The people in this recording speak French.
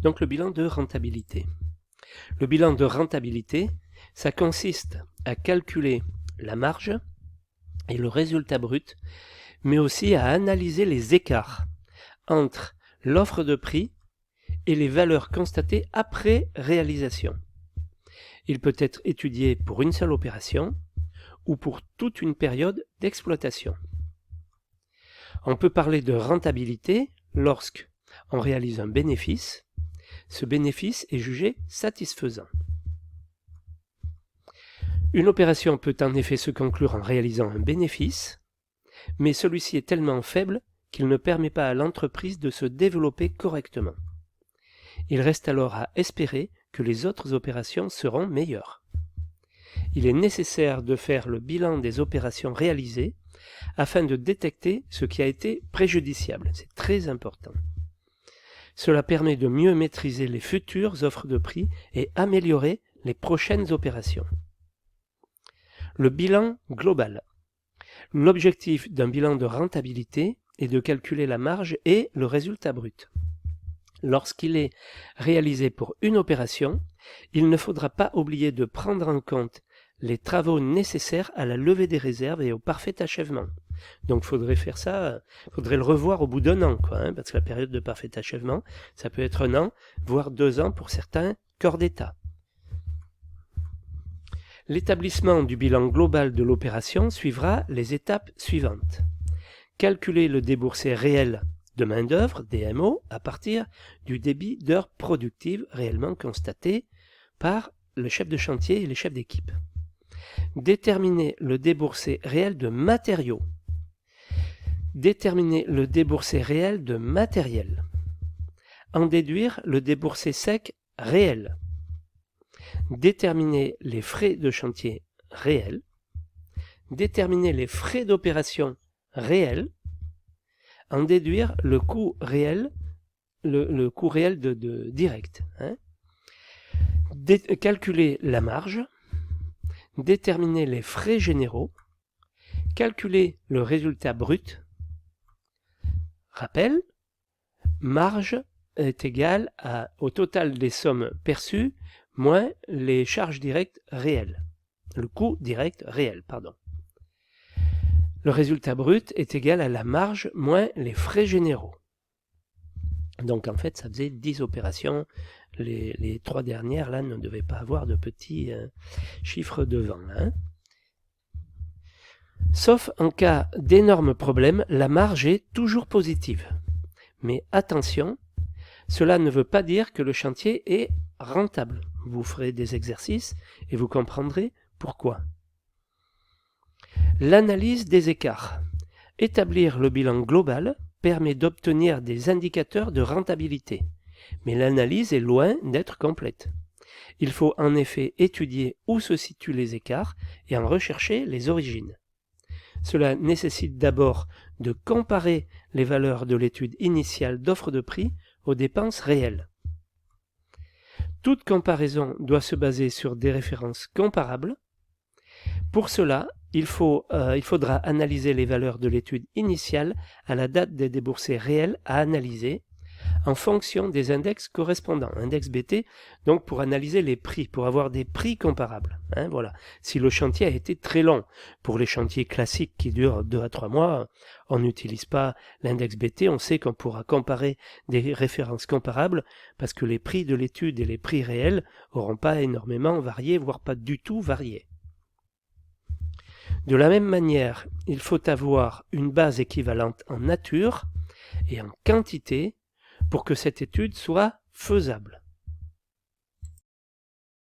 Donc le bilan de rentabilité. Le bilan de rentabilité, ça consiste à calculer la marge et le résultat brut, mais aussi à analyser les écarts entre l'offre de prix et les valeurs constatées après réalisation. Il peut être étudié pour une seule opération ou pour toute une période d'exploitation. On peut parler de rentabilité lorsqu'on réalise un bénéfice. Ce bénéfice est jugé satisfaisant. Une opération peut en effet se conclure en réalisant un bénéfice, mais celui-ci est tellement faible qu'il ne permet pas à l'entreprise de se développer correctement. Il reste alors à espérer que les autres opérations seront meilleures. Il est nécessaire de faire le bilan des opérations réalisées afin de détecter ce qui a été préjudiciable. C'est très important. Cela permet de mieux maîtriser les futures offres de prix et améliorer les prochaines opérations. Le bilan global. L'objectif d'un bilan de rentabilité est de calculer la marge et le résultat brut. Lorsqu'il est réalisé pour une opération, il ne faudra pas oublier de prendre en compte les travaux nécessaires à la levée des réserves et au parfait achèvement. Donc il faudrait faire ça, faudrait le revoir au bout d'un an, parce que la période de parfait achèvement, ça peut être 1 an, voire 2 ans pour certains corps d'État. L'établissement du bilan global de l'opération suivra les étapes suivantes. Calculer le déboursé réel de main-d'œuvre, DMO, à partir du débit d'heures productives réellement constaté par le chef de chantier et les chefs d'équipe. Déterminer le déboursé réel de matériaux. Déterminer le déboursé réel de matériel. En déduire le déboursé sec réel. Déterminer les frais de chantier réels. Déterminer les frais d'opération réels. En déduire le coût réel, le coût réel de direct. Calculer la marge. Déterminer les frais généraux. Calculer le résultat brut. Rappel, marge est égale au total des sommes perçues moins les charges directes réelles. Le coût direct réel, pardon. Le résultat brut est égal à la marge moins les frais généraux. Donc en fait, ça faisait 10 opérations. Les 3 dernières, là, ne devaient pas avoir de petits chiffres devant. Sauf en cas d'énormes problèmes, la marge est toujours positive. Mais attention, cela ne veut pas dire que le chantier est rentable. Vous ferez des exercices et vous comprendrez pourquoi. L'analyse des écarts. Établir le bilan global permet d'obtenir des indicateurs de rentabilité, mais l'analyse est loin d'être complète. Il faut en effet étudier où se situent les écarts et en rechercher les origines. Cela nécessite d'abord de comparer les valeurs de l'étude initiale d'offre de prix aux dépenses réelles. Toute comparaison doit se baser sur des références comparables. Pour cela, il faudra analyser les valeurs de l'étude initiale à la date des déboursés réels à analyser en fonction des index correspondants, index BT, donc pour analyser les prix, pour avoir des prix comparables. Voilà. Si le chantier a été très long, pour les chantiers classiques qui durent 2 à 3 mois, on n'utilise pas l'index BT, on sait qu'on pourra comparer des références comparables parce que les prix de l'étude et les prix réels n'auront pas énormément varié, voire pas du tout varié. De la même manière, il faut avoir une base équivalente en nature et en quantité pour que cette étude soit faisable.